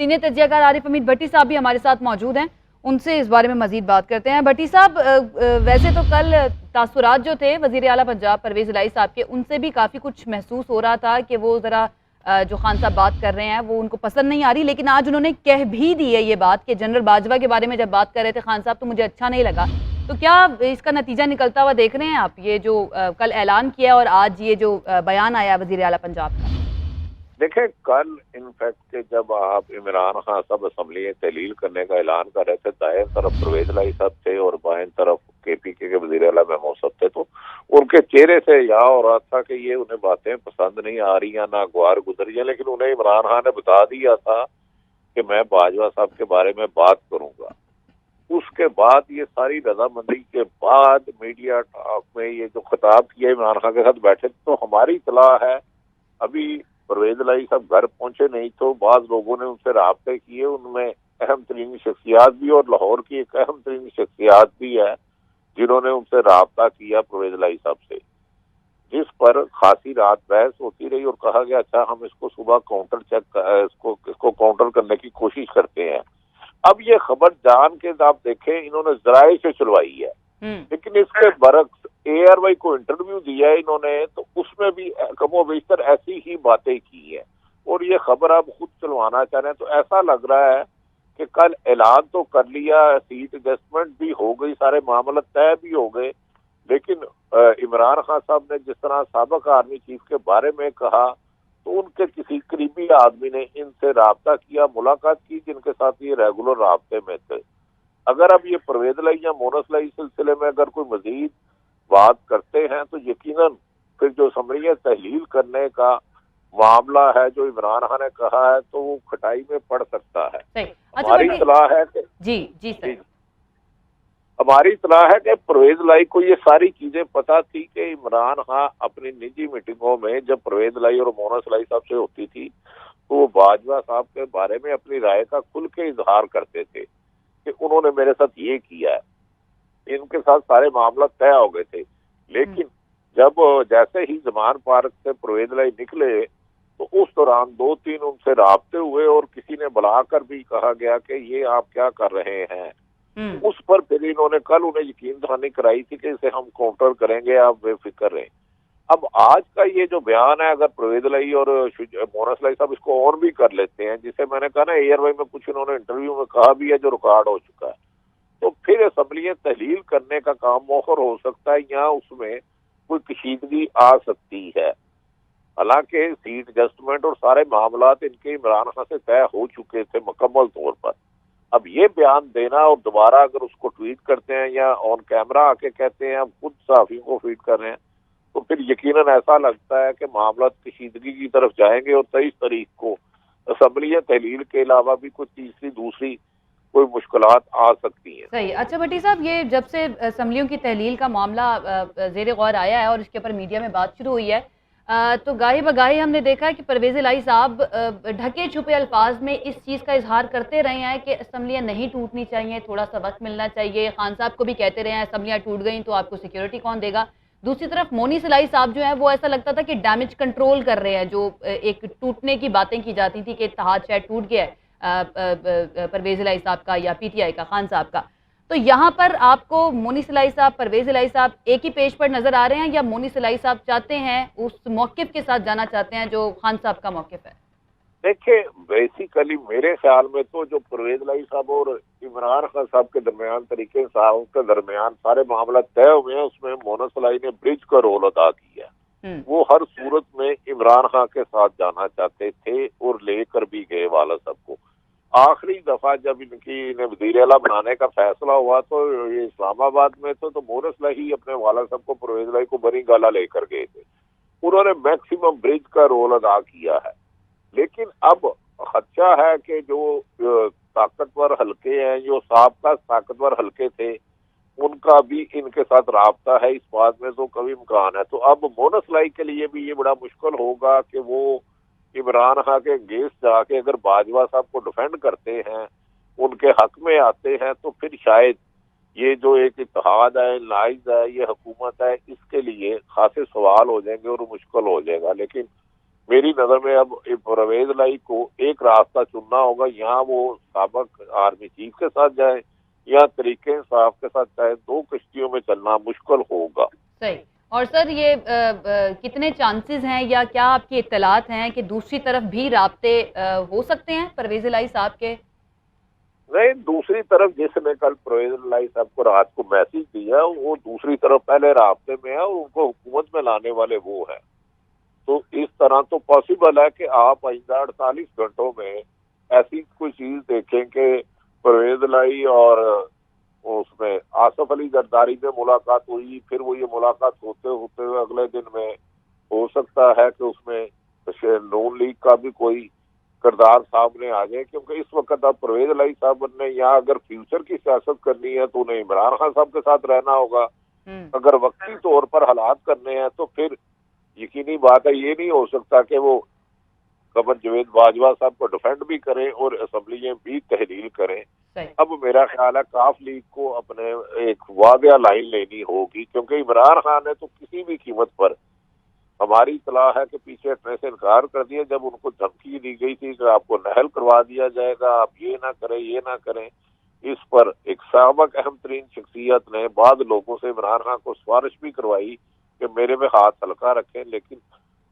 Senior तज्जियाकार Arif Hamid भट्टी साहब भी हमारे साथ मौजूद हैं, उनसे इस बारे में मजीद बात करते हैं। भट्टी साहब, वैसे तो कल तासुरात जो थे वज़ीर आला पंजाब परवेज़ इलाही साहब के, उनसे भी काफ़ी कुछ महसूस हो रहा था कि वो ज़रा जो खान साहब बात कर रहे हैं वो उनको पसंद नहीं आ रही, लेकिन आज उन्होंने कह भी दी है ये बात कि जनरल बाजवा के बारे में जब बात कर रहे थे खान साहब तो मुझे अच्छा नहीं लगा। तो क्या इसका नतीजा निकलता हुआ देख रहे हैं आप, ये जो कल ऐलान किया और आज ये जो बयान आया वज़ीर आला पंजाब का? देखें, कल इनफैक्ट के जब आप इमरान खान साहब असम्बली तहलील करने का ऐलान कर रहे थे, दाएं तरफ परवेज इलाही साहब थे और बाएं तरफ KPK के वज़ीर आला महमूद साहब थे, तो उनके चेहरे से यह हो रहा था कि ये उन्हें बातें पसंद नहीं आ रही या नागवार गुजर रही है। लेकिन उन्हें इमरान खान ने बता दिया था कि मैं बाजवा साहब के बारे में बात करूंगा। उसके बाद ये सारी रजामंदी के बाद मीडिया टॉक में ये जो खिताब किया इमरान खान के साथ बैठे, तो हमारी इतला है अभी परवेज इलाही साहब घर पहुंचे नहीं, तो बाद लोगों ने उनसे राब्ते किए, उनमें अहम तरीन शख्सियात भी और लाहौर की एक अहम तरीन शख्सियात भी है जिन्होंने उनसे राब्ता किया परवेज इलाही साहब से, जिस पर खासी रात बहस होती रही और कहा गया अच्छा हम इसको सुबह काउंटर इसको काउंटर करने की कोशिश करते हैं। अब ये खबर जान के आप देखें इन्होंने जराए से चलवाई है, लेकिन इसके बरक्स ARY को इंटरव्यू दिया है इन्होंने, तो उसमें भी कमो बेशतर ऐसी ही बातें की है और ये खबर आप खुद चलवाना चाह रहे हैं। तो ऐसा लग रहा है कि कल ऐलान तो कर लिया, सीट एडजस्टमेंट भी हो गई, सारे मामले तय भी हो गए, लेकिन इमरान खान साहब ने जिस तरह साबिक आर्मी चीफ के बारे में कहा, तो उनके किसी करीबी आदमी ने इनसे राब्ता किया, मुलाकात की, जिनके साथ ये रेगुलर राब्ते में थे। अगर अब ये परवेज इलाही या मोनस इलाही सिलसिले में अगर कोई मजीद बात करते हैं तो यकीनन फिर जो असम्बली तहलील करने का मामला है जो इमरान खान ने कहा है तो वो खटाई में पड़ सकता है। हमारी सलाह है कि जी सर, हमारी सलाह है कि परवेज इलाही को ये सारी चीजें पता थी कि इमरान खान अपनी निजी मीटिंगों में जब परवेज इलाही और मोनस इलाही साहब से होती थी तो वो बाजवा साहब के बारे में अपनी राय का खुल के इजहार करते थे कि उन्होंने मेरे साथ ये किया है, इनके साथ सारे मामला तय हो गए थे। लेकिन जब जैसे ही जमान पार्क से परवेज इलाही निकले तो उस दौरान 2-3 उनसे राब्ते हुए और किसी ने बुलाकर भी कहा गया कि ये आप क्या कर रहे हैं। उस पर फिर इन्होंने कल उन्हें यकीन दहानी कराई थी कि इसे हम काउंटर करेंगे, आप बेफिक्र रहें। अब आज का ये जो बयान है, अगर परवेज इलाही और मोनस इलाही साहब इसको और भी कर लेते हैं, जिसे मैंने कहा ना ARY में कुछ इन्होंने इंटरव्यू में कहा भी है जो रिकॉर्ड हो चुका है, तो फिर असम्बली तहलील करने का काम मोहर हो सकता है या उसमें कोई कशीदगी आ सकती है। हालांकि सीट एडजस्टमेंट और सारे मामला इनके इमरान खान से तय हो चुके थे मुकम्मल तौर पर। अब ये बयान देना और दोबारा अगर उसको ट्वीट करते हैं या ऑन कैमरा आके कहते हैं, हम खुद सहाफियों को फीड कर रहे हैं, तो फिर यकीनन ऐसा लगता है कि मामला कशीदगी की तरफ जाएंगे और 23 तारीख को असम्बली तहलील के अलावा भी कुछ तीसरी दूसरी कोई मुश्किलात आ सकती हैं। सही। अच्छा भट्टी साहब, ये जब से असम्बलियों की तहलील का मामला ज़ेरे गौर आया है और इसके ऊपर मीडिया में बात शुरू हुई है, तो गाही बगाही हमने देखा है कि परवेज़ इलाही साहब ढके छुपे अल्फाज में इस चीज़ का इजहार करते रहे हैं कि असम्बलियाँ नहीं टूटनी चाहिए, थोड़ा सा वक्त मिलना चाहिए। खान साहब को भी कहते रहे हैं असम्बलियाँ टूट गई तो आपको सिक्योरिटी कौन देगा। दूसरी तरफ मोनिस इलाही साहब जो है वो ऐसा लगता था कि डैमेज कंट्रोल कर रहे हैं, जो एक टूटने की बातें की जाती थी कि इत्तेहाद शायद टूट गया है परवेज़ इलाही साहब का या PTI का, खान साहब का। तो यहाँ पर आपको मोनिस इलाही साहब, परवेज़ इलाही साहब एक ही पेज पर नजर आ रहे हैं या मोनिस इलाही साहब चाहते हैं उस मौक़िफ़ के साथ जाना चाहते हैं जो खान साहब का मौक़िफ़ है? देखिए, बेसिकली मेरे ख्याल में तो जो परवेज इलाही साहब और इमरान खान साहब के दरमियान, तरीके साहब के दरमियान सारे मामला तय हुए हैं, उसमें मोनस इलाही ने ब्रिज का रोल अदा किया है। वो हर सूरत में इमरान खान के साथ जाना चाहते थे और लेकर भी गए वाला सबको। आखिरी दफा जब इन्हें वज़ीर आला बनाने का फैसला हुआ तो ये इस्लामाबाद में तो मोनस इलाही अपने वाला साहब को, परवेज इलाही को बनी गाला लेकर गए थे। उन्होंने मैक्सिमम ब्रिज का रोल अदा किया है। लेकिन अब खदशा है कि जो ताकतवर हल्के हैं, जो साबका ताकतवर हल्के थे, उनका भी इनके साथ राब्ता है, इस बात में तो कभी इम्कान है। तो अब मोनस इलाही के लिए भी ये बड़ा मुश्किल होगा कि वो इमरान खान के अगेंस्ट जाके अगर बाजवा साहब को डिफेंड करते हैं, उनके हक में आते हैं, तो फिर शायद ये जो एक इत्तेहाद है, नाइज है, ये हुकूमत है, इसके लिए खासे सवाल हो जाएंगे और मुश्किल हो जाएगा। लेकिन मेरी नजर में अब परवेज लाई को एक रास्ता चुनना होगा, यहाँ वो साबिक आर्मी चीफ के साथ जाए या तरीके इंसाफ के साथ जाए, दो कश्तियों में चलना मुश्किल होगा। सही। और सर ये कितने चांसेस हैं या क्या आपकी इत्तलात हैं कि दूसरी तरफ भी राब्ते हो सकते हैं परवेज इलाही साहब के? नहीं, दूसरी तरफ जिसने कल परवेज लाई साहब को रात को मैसेज दिया वो दूसरी तरफ पहले रास्ते में है और उनको हुकूमत में लाने वाले वो है। तो इस तरह तो पॉसिबल है कि आप आइंदा 48 घंटों में ऐसी कोई चीज देखें कि परवेज लाई और उसमें आसफ अली जरदारी में मुलाकात हुई, फिर वो ये मुलाकात होते होते हुए अगले दिन में हो सकता है कि उसमें नून लीग का भी कोई किरदार सामने आ जाए, क्योंकि इस वक्त अब परवेज लाई साहब ने यहाँ अगर फ्यूचर की सियासत करनी है तो उन्हें इमरान खान साहब के साथ रहना होगा। अगर वक्ती तौर पर हालात करने हैं तो फिर यकीनी बात है ये नहीं हो सकता कि वो कमर जावेद बाजवा साहब को डिफेंड भी करें और असम्बली में भी तहलील करें। अब मेरा ख्याल है काफ लीग को अपने एक वादिया लाइन लेनी होगी, क्योंकि इमरान खान ने तो किसी भी कीमत पर, हमारी इतला है कि पीछे हटने से इनकार कर दिया जब उनको धमकी दी गई थी कि आपको नहल करवा दिया जाएगा, आप ये ना करें ये ना करें। इस पर एक साबिक अहम तरीन शख्सियत ने बाद लोगों से इमरान खान को सिफारिश भी करवाई कि मेरे में हाथ हल्का रखें, लेकिन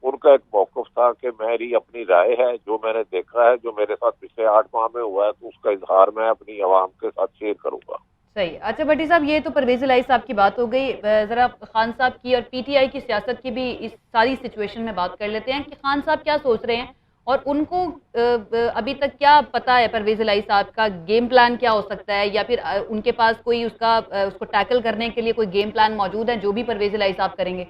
उनका एक मौक़िफ़ था कि मेरी अपनी राय है, जो मैंने देखा है, जो मेरे साथ पिछले 8 माह में हुआ है, तो उसका इजहार मैं अपनी आवाम के साथ शेयर करूंगा। सही। अच्छा भट्टी साहब, ये तो परवेज इलाही साहब की बात हो गई, ज़रा खान साहब की और पीटीआई की सियासत की भी इस सारी सिचुएशन में बात कर लेते हैं कि खान साहब क्या सोच रहे हैं और उनको अभी तक क्या पता है परवेज इलाही साहब का गेम प्लान क्या हो सकता है, या फिर उनके पास कोई उसको टैकल करने के लिए कोई गेम प्लान मौजूद है जो भी परवेज इलाही साहब करेंगे?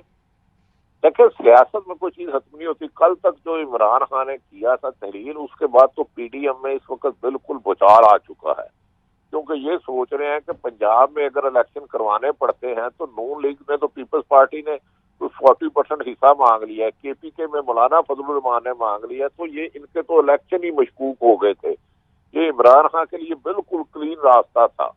देखिए, सियासत में कोई चीज खत्म नहीं होती। कल तक जो इमरान खान ने किया था तहरीर, उसके बाद तो पीडीएम में इस वक्त बिल्कुल भुचाल आ चुका है, क्योंकि ये सोच रहे हैं कि पंजाब में अगर इलेक्शन करवाने पड़ते हैं तो नून लीग ने तो पीपल्स पार्टी ने 40% हिस्सा मांग लिया है, केपीके में मौलाना फजलुर रहमान ने मांग लिया, तो ये इनके तो इलेक्शन ही मशकूक हो गए थे। ये इमरान खान के लिए बिल्कुल क्लीन रास्ता था।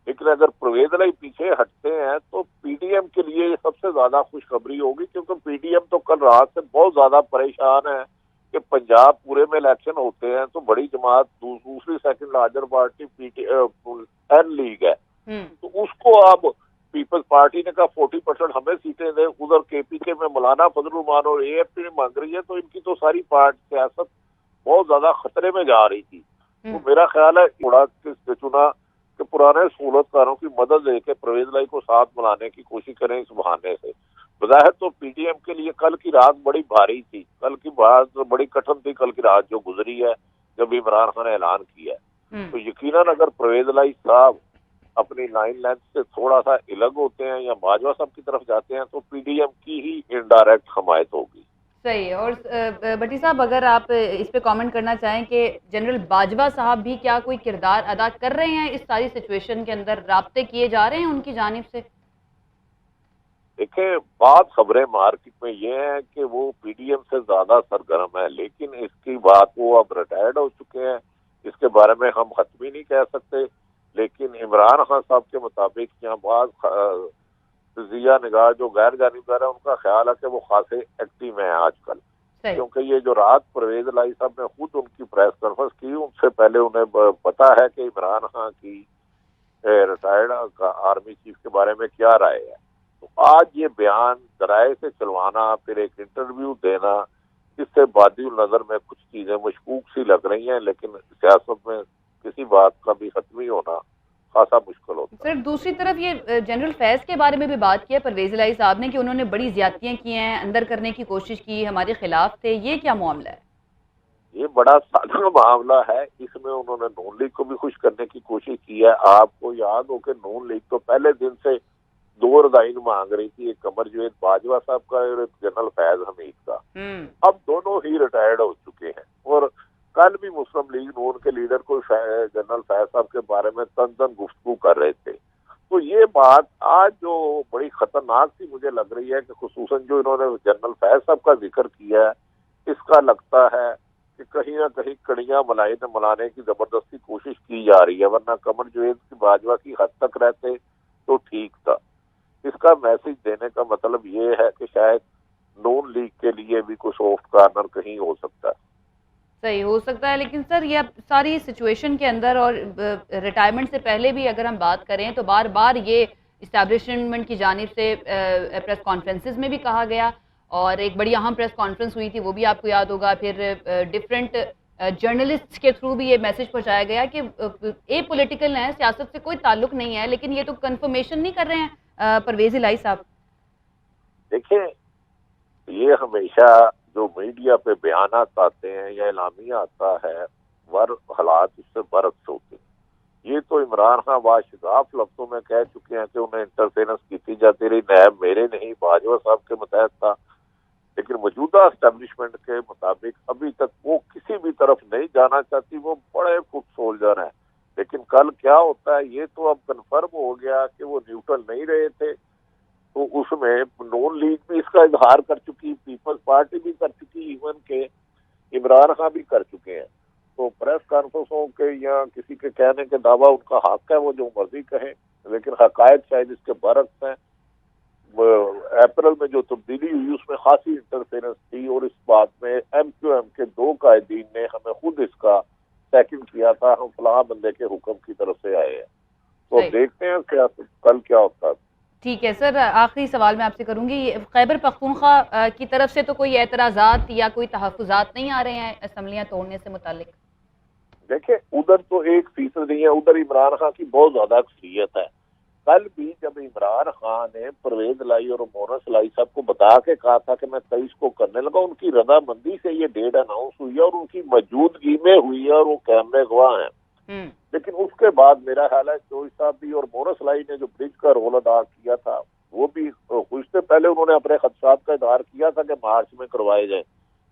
लेकिन अगर परवेज इलाही पीछे हटते हैं तो पीडीएम के लिए सबसे ज्यादा खुशखबरी होगी, क्योंकि पीडीएम तो कल रात से बहुत ज्यादा परेशान है कि पंजाब पूरे में इलेक्शन होते हैं तो बड़ी जमात दूसरी second larger party N League है, तो उसको अब पीपल्स पार्टी ने कहा 40% हमें सीटें दें, उधर केपीके में मौलाना फजलुर रहमान और एएफपी ने मांग रही है, तो इनकी तो सारी पार्टी सियासत बहुत ज्यादा खतरे में जा रही थी। तो मेरा ख्याल है थोड़ा चुना कि पुराने सहूलतकारों की मदद लेके परवेज इलाही को साथ मिलाने की कोशिश करें इस बहाने से। बज़ाहिर तो पीडीएम के लिए कल की रात बड़ी भारी थी, कल की बात बड़ी कठिन थी, कल की रात जो गुजरी है जब इमरान खान ने ऐलान किया है। तो यकीनन अगर परवेज इलाही साहब अपनी लाइन लेंथ से थोड़ा सा अलग होते हैं या बाजवा साहब की तरफ जाते हैं तो पीडीएम की ही इनडायरेक्ट हमायत होगी। सही है। और भट्टी साहब, अगर आप इस पे कमेंट करना चाहें कि जनरल बाजवा साहब भी क्या कोई किरदार अदा कर रहे हैं इस सारी सिचुएशन के अंदर, राब्ते किए जा रहे हैं उनकी जानिब से? देखिए, बात खबरें मार्केट में ये है कि वो पीडीएम से ज्यादा सरगर्म है, लेकिन इसकी बात वो अब रिटायर्ड हो चुके हैं, इसके बारे में हम हतमी नहीं कह सकते। लेकिन इमरान खान साहब के मुताबिक यहाँ बात जिया निगाह जो गैर जानिबदार है उनका ख्याल है कि वो खासे एक्टिव हैं आजकल, क्योंकि ये जो रात परवेज इलाही साहब ने खुद उनकी प्रेस कॉन्फ्रेंस की, उनसे पहले उन्हें पता है कि इमरान खान की रिटायर्ड आर्मी चीफ के बारे में क्या राय है। तो आज ये बयान दराये से चलवाना, फिर एक इंटरव्यू देना, इससे बादिल नजर में कुछ चीजें मशकूक सी लग रही हैं, लेकिन सियासत में किसी बात का भी खत्म ही होना खासा मुश्किल होता है। सर, दूसरी तरफ ये जनरल फैज़ के बारे में भी बात की है परवेज इलाही साहब ने कि उन्होंने बड़ी ज्यादतियां की हैं, अंदर करने की कोशिश की, हमारे खिलाफ थे, ये क्या मामला है? ये बड़ा साधारण मामला है। इसमें उन्होंने नून लीग को भी खुश करने की कोशिश की है। आपको याद हो कि नून लीग तो पहले दिन से 2 रिजाइन मांग रही थी, एक कमर जावेद बाजवा साहब का और एक जनरल फैज हमीद का। अब दोनों ही रिटायर्ड हो चुके हैं और कल भी मुस्लिम लीग नून के लीडर को जनरल फैज साहब के बारे में तन गुफ्तगू कर रहे थे। तो ये बात आज जो बड़ी खतरनाक सी मुझे लग रही है कि खुसूसन जो इन्होंने जनरल फैज साहब का जिक्र किया है, इसका लगता है कि कहीं ना कहीं कड़ियां मलाने की जबरदस्ती कोशिश की जा रही है, वरना कमर जावेद की बाजवा की हद तक रहते तो ठीक था। इसका मैसेज देने का मतलब ये है कि शायद नून लीग के लिए भी कुछ सॉफ्ट कार्नर कहीं हो सकता है। सही हो सकता है, लेकिन सर ये अब सारी सिचुएशन के अंदर और रिटायरमेंट से पहले भी अगर हम बात करें तो बार बार ये इस्टेब्लिशमेंट की जानिब से प्रेस कॉन्फ्रेंसेस में भी कहा गया, और एक बड़ी अहम प्रेस कॉन्फ्रेंस हुई थी, वो भी आपको याद होगा। फिर डिफरेंट जर्नलिस्ट के थ्रू भी ये मैसेज पहुंचाया गया कि ए पॉलिटिकल है, सियासत से कोई ताल्लुक नहीं है, लेकिन ये तो कंफर्मेशन नहीं कर रहे हैं परवेज इलाही साहब। देखिए, ये हमेशा जो मीडिया पे बयानात आते हैं या एलामिया आता है, वर हालात उससे बरक्स होते हैं। ये तो इमरान खान वाशिदाफ लफ्जों में कह चुके हैं कि उन्हें इंटरफेरेंस की जाती रही, नैब मेरे नहीं बाजवा साहब के मतहत था, लेकिन मौजूदा एस्टेब्लिशमेंट के मुताबिक अभी तक वो किसी भी तरफ नहीं जाना चाहती, वो बड़े फुट सोल्जर हैं। लेकिन कल क्या होता है, ये तो अब कन्फर्म हो गया कि वो न्यूट्रल नहीं रहे थे, तो उसमें नून लीग भी इसका इजहार कर चुकी, पीपल्स पार्टी भी कर चुकी, इवन के इमरान खान भी कर चुके हैं। तो प्रेस कॉन्फ्रेंसों के या किसी के कहने के दावा उनका हक है, वो जो मर्जी कहें, लेकिन हकायक शायद इसके बरक्स हैं। अप्रैल में जो तब्दीली हुई उसमें खासी इंटरफेरेंस थी, और इस बात में MQM के 2 कायदीन ने हमें खुद इसका सेकंड किया था, हम फलां बंदे के हुक्म की तरफ से आए हैं। तो देखते हैं कल क्या होता है। ठीक है सर, आखिरी सवाल मैं आपसे करूंगी, खैबर पख्तूनख्वा की तरफ से तो कोई एतराज़ात या कोई तहफ़्फ़ुज़ात नहीं आ रहे हैं असम्बलियाँ तोड़ने से मुतालिक? देखिए, उधर तो 1% नहीं है, उधर इमरान खान की बहुत ज्यादा अक्सरियत है। कल भी जब इमरान खान ने परवेज इलाही और मोनस इलाही साहब को बता के कहा था कि मैं 23 को करने लगा, उनकी रजामंदी से ये डेट अनाउंस हुई है और उनकी मौजूदगी में हुई है, और वो कैमरे गवाह हैं। लेकिन उसके बाद मेरा ख्याल है चौधरी साहब भी और मोनस इलाही ने जो ब्रिज का रोल अदा किया था, वो भी कुछ से पहले उन्होंने अपने खदशात का इजहार किया था कि मार्च में करवाए जाए,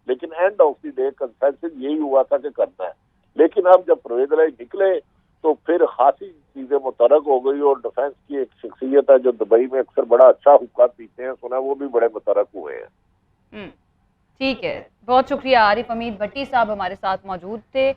लेकिन end of the day consensus यही हुआ था कि करना है। लेकिन अब जब परवेज इलाही निकले तो फिर खासी चीजें मुतरक हो गई, और डिफेंस की एक शख्सियत है जो दुबई में अक्सर बड़ा अच्छा हुक्का पीते हैं, सुना वो भी बड़े मुतरक हुए हैं। ठीक है, बहुत शुक्रिया। आरिफ हमीद भट्टी साहब हमारे साथ मौजूद थे।